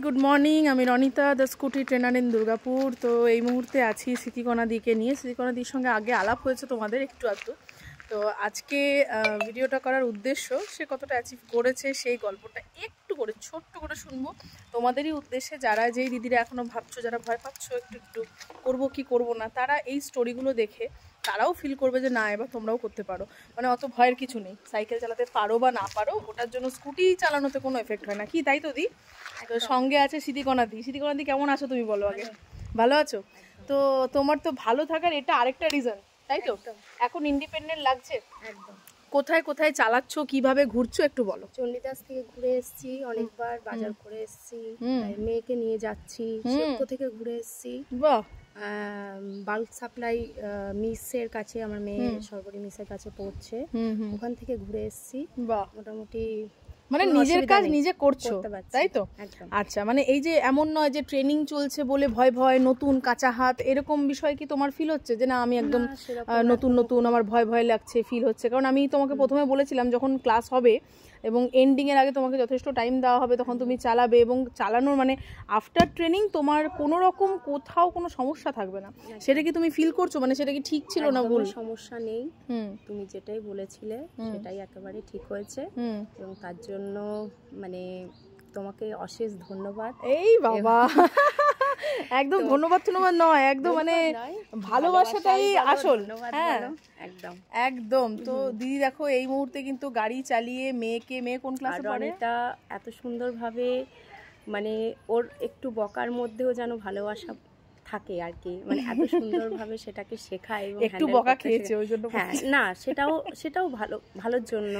Good morning, আমি Ronita, the scooty trainer in Durgapur. তো এই মুহূর্তে আছি স্মৃতিকণাদিকে নিয়ে। স্মৃতিকণাদির সঙ্গে আগে আলাপ হয়েছে তোমাদের একটু আধটু। তো আজকে ভিডিওটা করার উদ্দেশ্য, সে কতটা অ্যাচিভ করেছে সেই গল্পটা একটু করে ছোট্ট করে শুনবো তোমাদেরই উদ্দেশ্যে। যারা যেই দিদিরা এখনও ভাবছো, যারা ভয় পাচ্ছ একটু একটু করবো কি করবো না, তারা এই স্টোরিগুলো দেখে তারাও ফিল করবে যে না, এবার তোমরাও করতে পারো। মানে অত ভয়ের কিছু নেই, সাইকেল চালাতে পারো বা না পারো ওটার জন্য স্কুটি চালানোতে কোনো এফেক্ট হয় না, কি তাই তো দি? তো সঙ্গে আছে স্মৃতিকণাদি। স্মৃতিকণাদি কেমন আছো তুমি, বলো আগে? ভালো আছো? তো তোমার তো ভালো থাকার এটা আরেকটা রিজন, তাই তো? এখন ইন্ডিপেন্ডেন্ট লাগছে একদম। কোথায় কোথায় চালাচ্ছ, কিভাবে ঘুরছো একটু বলো। চণ্ডীদাস থেকে ঘুরে এসেছি, অনেকবার বাজার করে এসেছি, মেয়েকে নিয়ে যাচ্ছি, শেখো থেকে ঘুরে এসেছি। বাহ। বাল্ক সাপ্লাই মিসের কাছে, আমার মেয়ে সরবরি মিসের কাছে পড়ছে, ওখান থেকে ঘুরে এসেছি। বাহ, মোটামুটি মানে নিজের কাজ নিজে করছো, তাই তো? আচ্ছা, মানে এই যে এমন নয় যে ট্রেনিং চলছে বলে ভয় ভয়, নতুন কাঁচা হাত, এরকম বিষয় কি তোমার ফিল হচ্ছে যে না আমি একদম নতুন নতুন, আমার ভয় ভয় লাগছে ফিল হচ্ছে? কারণ আমি তোমাকে প্রথমে বলেছিলাম যখন ক্লাস হবে এবং এন্ডিংয়ের আগে তোমাকে যথেষ্ট টাইম দেওয়া হবে তখন তুমি চালাবে, এবং চালানোর মানে আফটার ট্রেনিং তোমার কোনো রকম কোথাও কোনো সমস্যা থাকবে না। সেটা কি তুমি ফিল করছো? মানে সেটা কি ঠিক ছিল না ভুল? সমস্যা নেই, তুমি যেটাই বলেছিলে সেটাই একেবারে ঠিক হয়েছে, এবং তার জন্য মানে তোমাকে অশেষ ধন্যবাদ। এই বাবা, একদম ধন্যবাদ ধন্যবাদ নয়, একদম মানে ভালোবাসাটাই আসল। হ্যাঁ একদম একদম। তো দিদি দেখো এই মুহূর্তে কিন্তু গাড়ি চালিয়ে মেয়েকে, মেয়ে কোন ক্লাসে পড়ে? এটা এত সুন্দরভাবে, মানে ওর একটু বকার মধ্যেও যেন ভালোবাসা থাকে আর কি, মানে এত সুন্দরভাবে সেটাকে শেখায়। এবং একটু বকা খেয়েছে ওই জন্য? হ্যাঁ, না সেটাও ভালোর জন্য,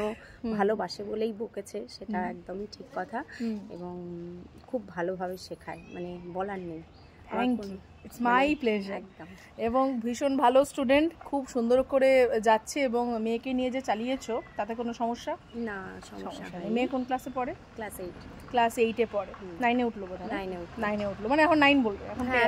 ভালোবাসে বলেই বকেছে, সেটা একদমই ঠিক কথা। এবং খুব ভালোভাবে শেখায়, মানে বলার নেই। It's my pleasure. এবং ভীষণ ভালো স্টুডেন্ট, খুব সুন্দর করে যাচ্ছে। এবং মেয়েকে নিয়ে যে চালিয়েছো তাতে কোনো সমস্যা? না, সমস্যা নেই। মেয়ে কোন ক্লাসে পড়ে? ক্লাস 8। ক্লাস 8-এ পড়ে। 9-এ উঠলো বোধহয়। 9-এ উঠলো, মানে এখন 9 বলবে এখন। হ্যাঁ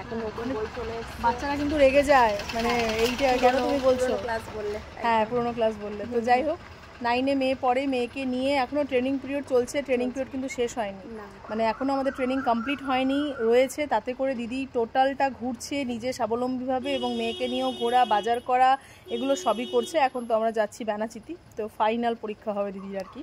এখন নতুন বই চলে এসেছে। বাচ্চারা কিন্তু রেগে যায়, মানে এইটা কেন তুমি বলছো? ক্লাস বললে, হ্যাঁ পুরোনো ক্লাস বললে। তো যাই হোক, 9-এ মেয়ে পড়ে, মেয়েকে নিয়ে এখনও ট্রেনিং পিরিয়ড চলছে। ট্রেনিং পিরিয়ড কিন্তু শেষ হয়নি, মানে এখনও আমাদের ট্রেনিং কমপ্লিট হয়নি, রয়েছে। তাতে করে দিদি টোটালটা ঘুরছে নিজে স্বাবলম্বীভাবে, এবং মেয়েকে নিয়েও ঘোরা, বাজার করা, এগুলো সবই করছে। এখন তো আমরা যাচ্ছি বেনাচিতি, তো ফাইনাল পরীক্ষা হবে দিদির আর কি।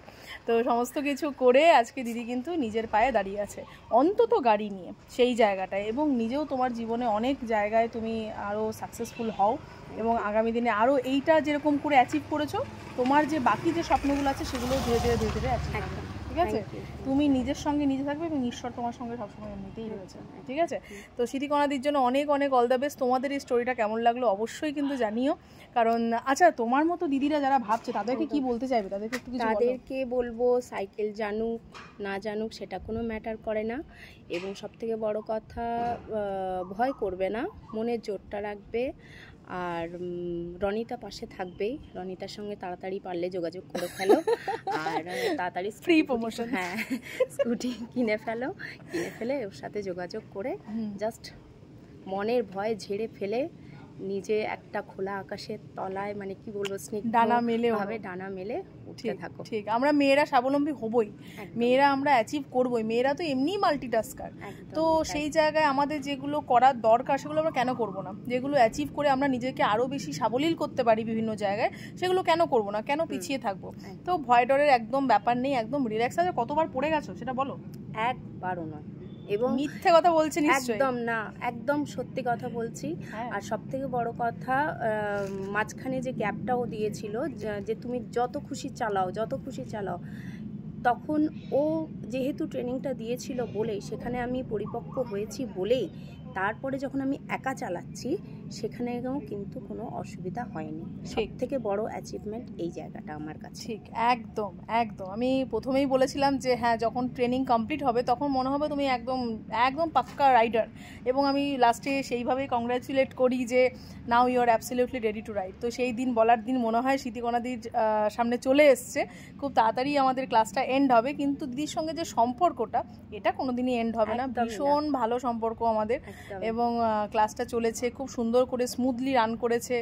তো সমস্ত কিছু করে আজকে দিদি কিন্তু নিজের পায়ে দাঁড়িয়ে আছে, অন্তত গাড়ি নিয়ে সেই জায়গাটায়। এবং নিজেও তোমার জীবনে অনেক জায়গায় তুমি আরও সাকসেসফুল হও, এবং আগামী দিনে আরও এইটা যেরকম করে অ্যাচিভ করেছো, তোমার যে বাকি যে স্বপ্নগুলো আছে সেগুলো ধীরে ধীরে ধীরে ধীরে অ্যাচিভ হবে, ঠিক আছে? তুমি নিজের সঙ্গে নিজে থাকবে, এবং ঈশ্বর তোমার সঙ্গে সবসময় এমনিতেই রয়েছে, ঠিক আছে? তো স্মৃতিকণাদির জন্য অনেক অনেক অল দ্য বেস্ট। তোমাদের এই স্টোরিটা কেমন লাগলো অবশ্যই কিন্তু জানিও। কারণ আচ্ছা, তোমার মতো দিদিরা যারা ভাবছে তাদেরকে কি বলতে চাইবে? তাদেরকে একটু কিছু বলো। তাদেরকে বলবো, সাইকেল জানুক না জানুক সেটা কোনো ম্যাটার করে না, এবং সবথেকে বড় কথা, ভয় করবে না, মনের জোরটা রাখবে। আর রনিতা পাশে থাকবেই, রনিতার সঙ্গে তাড়াতাড়ি পারলে যোগাযোগ করে ফেলো, আর তাড়াতাড়ি ফ্রি প্রমোশন, হ্যাঁ স্কুটি কিনে ফেলে ওর সাথে যোগাযোগ করে জাস্ট মনের ভয় ঝেড়ে ফেলে নিজে একটা খোলা আকাশের তলায়, মানে কি বলবো, ডানা মেলে উঠতে থাকো। ঠিক, আমরা মেয়েরা স্বাবলম্বী হবই, মেয়েরা আমরা অ্যাচিভ করবই। মেয়েরা তো এমনিই মাল্টিটাস্কার। তো সেই জায়গায় আমাদের যেগুলো করার দরকার সেগুলো আমরা কেন করব না? যেগুলো অ্যাচিভ করে আমরা নিজেকে আরও বেশি সাবলীল করতে পারি বিভিন্ন জায়গায়, সেগুলো কেন করব না? কেন পিছিয়ে থাকবো? তো ভয় ডরের একদম ব্যাপার নেই, একদম রিল্যাক্স আছে। কতবার পড়ে গেছো সেটা বলো। একবারও নয়, এবং মিথ্যে কথা বলছি নিশ্চয়ই? একদম না, একদম সত্যি কথা বলছি। আর সবথেকে বড় কথা, মাঝখানে যে গ্যাপটাও দিয়েছিল, যে তুমি যত খুশি চালাও, তখন ও যেহেতু ট্রেনিংটা দিয়েছিল বলেই, সেখানে আমি পরিপক্ক হয়েছি বলেই, তারপরে যখন আমি একা চালাচ্ছি সেখানেও কিন্তু কোনো অসুবিধা হয়নি। সবথেকে বড় অ্যাচিভমেন্ট এই জায়গাটা আমার কাছে। ঠিক, একদম একদম। আমি প্রথমেই বলেছিলাম যে হ্যাঁ, যখন ট্রেনিং কমপ্লিট হবে তখন মনে হবে তুমি একদম একদম পাক্কা রাইডার, এবং আমি লাস্টে সেইভাবেই কংগ্রাচুলেট করি যে now you are absolutely ready to ride. তো সেই দিন বলার দিন মনে হয় স্মৃতিকণাদির সামনে চলে এসছে। খুব তাড়াতাড়ি আমাদের ক্লাসটা এন্ড হবে, কিন্তু দিদির সঙ্গে যে সম্পর্কটা, এটা কোনোদিনই এন্ড হবে না। ভীষণ ভালো সম্পর্ক আমাদের। এবং ক্লাসটা চলেছে খুব সুন্দর করে স্মুথলি রান করেছে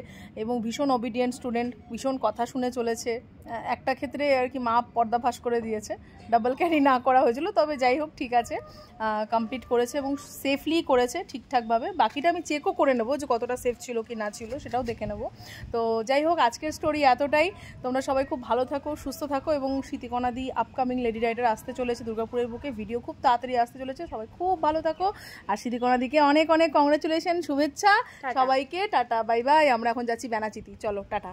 এবং ভীষণ অবিডিয়েন্ট স্টুডেন্ট, ভীষণ কথা শুনে চলেছে। একটা ক্ষেত্রে আর কি মা পর্দাফাশ করে দিয়েছে, ডাবল ক্যারি না করা হয়েছিল, তবে যাই হোক ঠিক আছে, কমপ্লিট করেছে এবং সেফলি করেছে ঠিকঠাকভাবে। বাকিটা আমি চেকও করে নেবো যে কতটা সেফ ছিল কি না ছিল, সেটাও দেখে নেবো। তো যাই হোক, আজকের স্টোরি এতটাই। তোমরা সবাই খুব ভালো থাকো, সুস্থ থাকো এবং স্মৃতিকণাদি আপকামিং লেডি রাইডার আসতে চলেছে দুর্গাপুরের বুকে, ভিডিও খুব তাড়াতাড়ি আসতে চলেছে। সবাই খুব ভালো থাকো আর স্মৃতিকণাদিকে অনেক অনেক কংগ্রেচুলেশন, শুভেচ্ছা সবাইকে। Tata, bye bye. আমরা এখন যাচ্ছি ব্যানাচিতি, চলো টাটা।